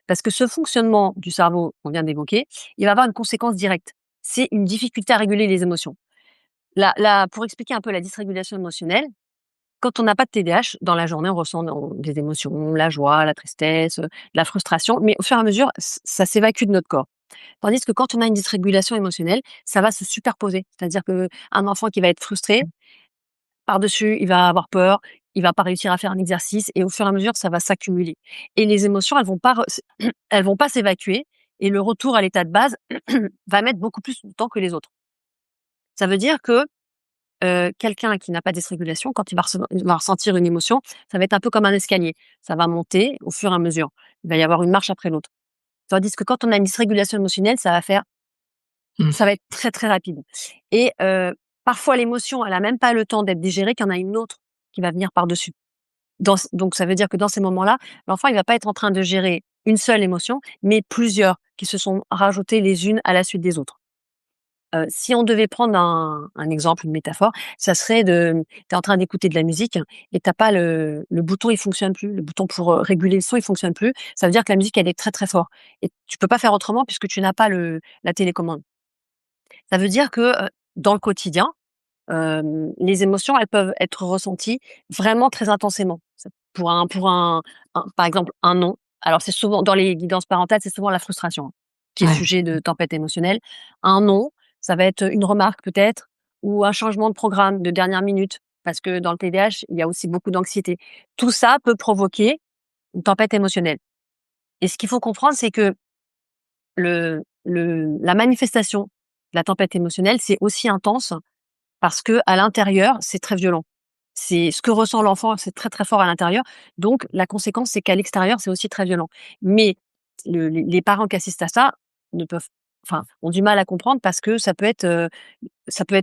Parce que ce fonctionnement du cerveau qu'on vient d'évoquer, il va avoir une conséquence directe. C'est une difficulté à réguler les émotions. Pour expliquer un peu la dysrégulation émotionnelle, quand on n'a pas de TDAH, dans la journée, on ressent des émotions, la joie, la tristesse, la frustration, mais au fur et à mesure, ça s'évacue de notre corps. Tandis que quand on a une dysrégulation émotionnelle, ça va se superposer. C'est-à-dire qu'un enfant qui va être frustré, par-dessus, il va avoir peur, il va pas réussir à faire un exercice et au fur et à mesure, ça va s'accumuler. Et les émotions, elles vont pas s'évacuer et le retour à l'état de base va mettre beaucoup plus de temps que les autres. Ça veut dire que quelqu'un qui n'a pas de dysrégulation, quand il va ressentir une émotion, ça va être un peu comme un escalier. Ça va monter au fur et à mesure. Il va y avoir une marche après l'autre. Tandis que quand on a une dysrégulation émotionnelle, Mmh. ça va être très, très rapide. Et parfois l'émotion, elle a même pas le temps d'être digérée qu'il y en a une autre qui va venir par-dessus. Donc ça veut dire que dans ces moments-là, l'enfant, il va pas être en train de gérer une seule émotion, mais plusieurs qui se sont rajoutées les unes à la suite des autres. Si on devait prendre un exemple, une métaphore, ça serait tu es en train d'écouter de la musique et tu as pas le bouton, il fonctionne plus. Le bouton pour, réguler le son, il fonctionne plus. Ça veut dire que la musique, elle est très, très fort et tu peux pas faire autrement puisque tu n'as pas la télécommande. Ça veut dire que, dans le quotidien, les émotions, elles peuvent être ressenties vraiment très intensément. Ça pour un par exemple, un non. Alors c'est souvent dans les guidances parentales, c'est souvent la frustration, hein, qui est Ouais. sujet de tempête émotionnelle. Un non, ça va être une remarque peut-être ou un changement de programme de dernière minute, parce que dans le TDAH, il y a aussi beaucoup d'anxiété. Tout ça peut provoquer une tempête émotionnelle et ce qu'il faut comprendre, c'est que la manifestation de la tempête émotionnelle, c'est aussi intense parce que à l'intérieur, c'est très violent. C'est ce que ressent l'enfant, c'est très, très fort à l'intérieur. Donc la conséquence, c'est qu'à l'extérieur, c'est aussi très violent. Mais les parents qui assistent à ça ne peuvent ont du mal à comprendre parce que ça peut être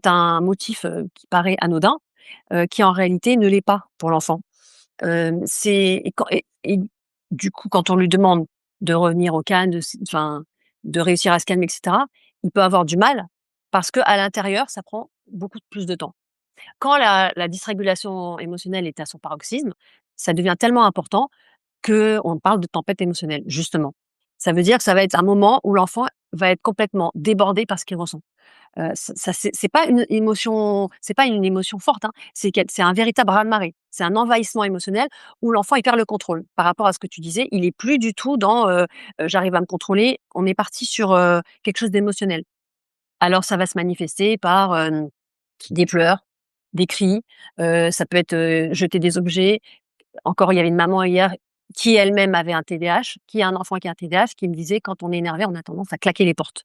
un motif, qui paraît anodin, qui en réalité ne l'est pas pour l'enfant. C'est et du coup, quand on lui demande de revenir au calme, de réussir à se calmer et cetera, il peut avoir du mal parce qu'à l'intérieur, ça prend beaucoup plus de temps. Quand la dysrégulation émotionnelle est à son paroxysme, ça devient tellement important qu'on parle de tempête émotionnelle, justement. Ça veut dire que ça va être un moment où l'enfant va être complètement débordé par ce qu'il ressent. C'est pas une émotion forte, hein, c'est un véritable raz-de-marée. C'est un envahissement émotionnel où l'enfant, il perd le contrôle. Par rapport à ce que tu disais, il est plus du tout dans, «J'arrive à me contrôler». On est parti sur, quelque chose d'émotionnel. Alors ça va se manifester par, des pleurs, des cris, ça peut être, jeter des objets. Encore, il y avait une maman hier qui elle-même avait un TDAH, qui a un enfant qui a un TDAH, qui me disait: «Quand on est énervé, on a tendance à claquer les portes».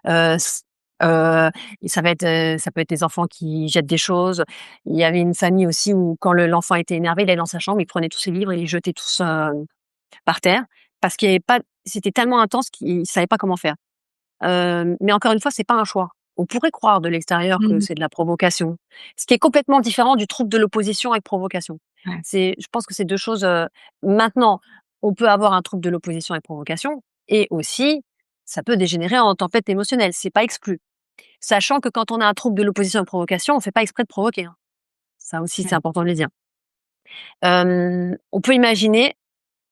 S et ça peut être des enfants qui jettent des choses. Il y avait une famille aussi où quand l'enfant était énervé, il allait dans sa chambre, il prenait tous ses livres et les jetait tous, par terre parce qu'il y avait pas c'était tellement intense qu'il savait pas comment faire. Mais encore une fois, c'est pas un choix. On pourrait croire de l'extérieur que Mmh. c'est de la provocation, ce qui est complètement différent du trouble de l'opposition avec provocation. Ouais. Je pense que c'est 2 choses, maintenant, on peut avoir un trouble de l'opposition avec provocation et aussi, ça peut dégénérer en tempête émotionnelle, c'est pas exclu. Sachant que quand on a un trouble de l'opposition avec provocation, on fait pas exprès de provoquer, hein. Ça aussi, c'est Ouais. important de le dire. On peut imaginer,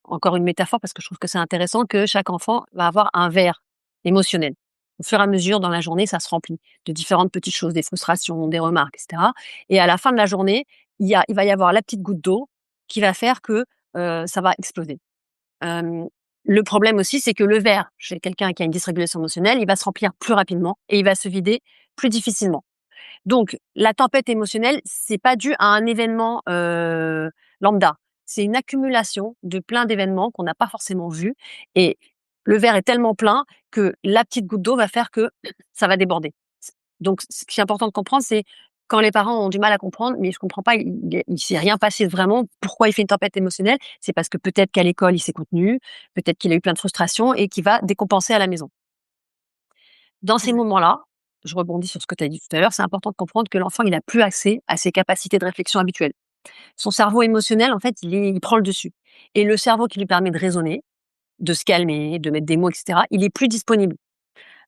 encore une métaphore parce que je trouve que c'est intéressant, que chaque enfant va avoir un verre émotionnel. Au fur et à mesure, dans la journée, ça se remplit de différentes petites choses, des frustrations, des remarques, et cetera. Et à la fin de la journée, il va y avoir la petite goutte d'eau qui va faire que, ça va exploser. Hem, le problème aussi, c'est que le verre, chez quelqu'un qui a une dysrégulation émotionnelle, il va se remplir plus rapidement et il va se vider plus difficilement. Donc la tempête émotionnelle, c'est pas dû à un événement, lambda. C'est une accumulation de plein d'événements qu'on n'a pas forcément vus et le verre est tellement plein que la petite goutte d'eau va faire que ça va déborder. Donc ce qui est important de comprendre, c'est quand les parents ont du mal à comprendre: «Mais je comprends pas, il s'est rien passé vraiment, pourquoi il fait une tempête émotionnelle?» C'est parce que peut-être qu'à l'école, il s'est contenu, peut-être qu'il a eu plein de frustrations et qu'il va décompenser à la maison. Dans ces Ouais. moments-là, je rebondis sur ce que tu as dit tout à l'heure, c'est important de comprendre que l'enfant, il n'a plus accès à ses capacités de réflexion habituelles. Son cerveau émotionnel, en fait, il prend le dessus et le cerveau qui lui permet de raisonner, de se calmer, de mettre des mots et cetera, il est plus disponible.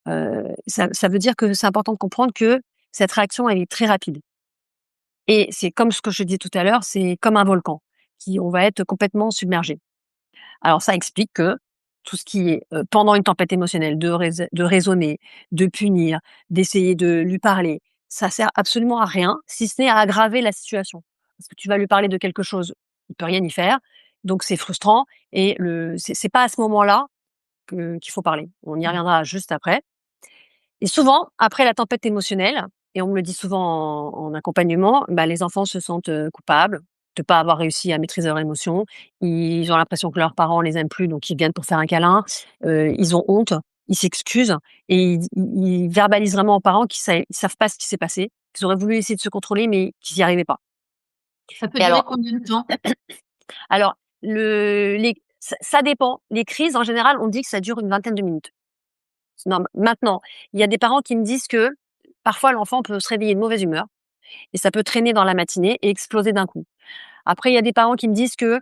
Ça veut dire que c'est important de comprendre que cette réaction, elle est très rapide et c'est comme ce que je disais tout à l'heure, c'est comme un volcan qui on va être complètement submergé. Alors ça explique que tout ce qui est, pendant une tempête émotionnelle, de raisonner, de punir, d'essayer de lui parler, ça sert absolument à rien, si ce n'est à aggraver la situation. Parce que tu vas lui parler de quelque chose, il peut rien y faire, donc c'est frustrant et c'est pas à ce moment-là qu'il faut parler. On y Mmh. reviendra juste après. Et souvent, après la tempête émotionnelle, et on me le dit souvent en accompagnement, bah, les enfants se sentent, coupables de pas avoir réussi à maîtriser leurs émotions. Ils ont l'impression que leurs parents les aiment plus, donc ils viennent pour faire un câlin. Ils ont honte, ils s'excusent et ils verbalisent vraiment aux parents ils savent pas ce qui s'est passé, qu'ils auraient voulu essayer de se contrôler, mais qu'ils y arrivaient pas. Ça peut Et durer alors combien de temps? alors ça dépend. Les crises, en général, on dit que ça dure une vingtaine de minutes. Non, maintenant, il y a des parents qui me disent que parfois l'enfant peut se réveiller de mauvaise humeur et ça peut traîner dans la matinée et exploser d'un coup. Après, il y a des parents qui me disent que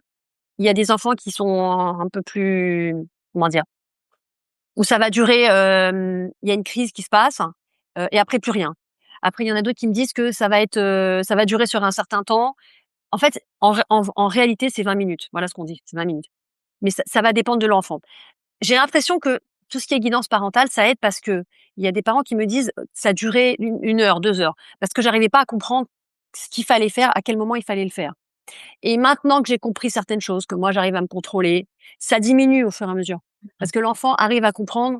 il y a des enfants qui sont un peu plus, comment dire? Où ça va durer, il y a une crise qui se passe, et après plus rien. Après, il y en a d'autres qui me disent que ça va durer sur un certain temps. En fait, en réalité, c'est 20 minutes. Voilà ce qu'on dit, c'est 20 minutes. Mais ça va dépendre de l'enfant. J'ai l'impression que tout ce qui est guidance parentale, ça aide parce qu'il y a des parents qui me disent, ça a duré 1 heure, 2 heures, parce que j'arrivais pas à comprendre ce qu'il fallait faire, à quel moment il fallait le faire. Et maintenant que j'ai compris certaines choses, que moi j'arrive à me contrôler, ça diminue au fur et à mesure. Mmh. Parce que l'enfant arrive à comprendre,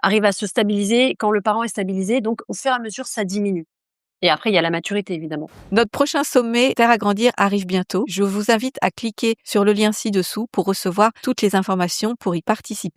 arrive à se stabiliser quand le parent est stabilisé, donc au fur et à mesure, ça diminue. Et après, il y a la maturité évidemment. Notre prochain sommet Faire à grandir arrive bientôt. Je vous invite à cliquer sur le lien ci-dessous pour recevoir toutes les informations pour y participer.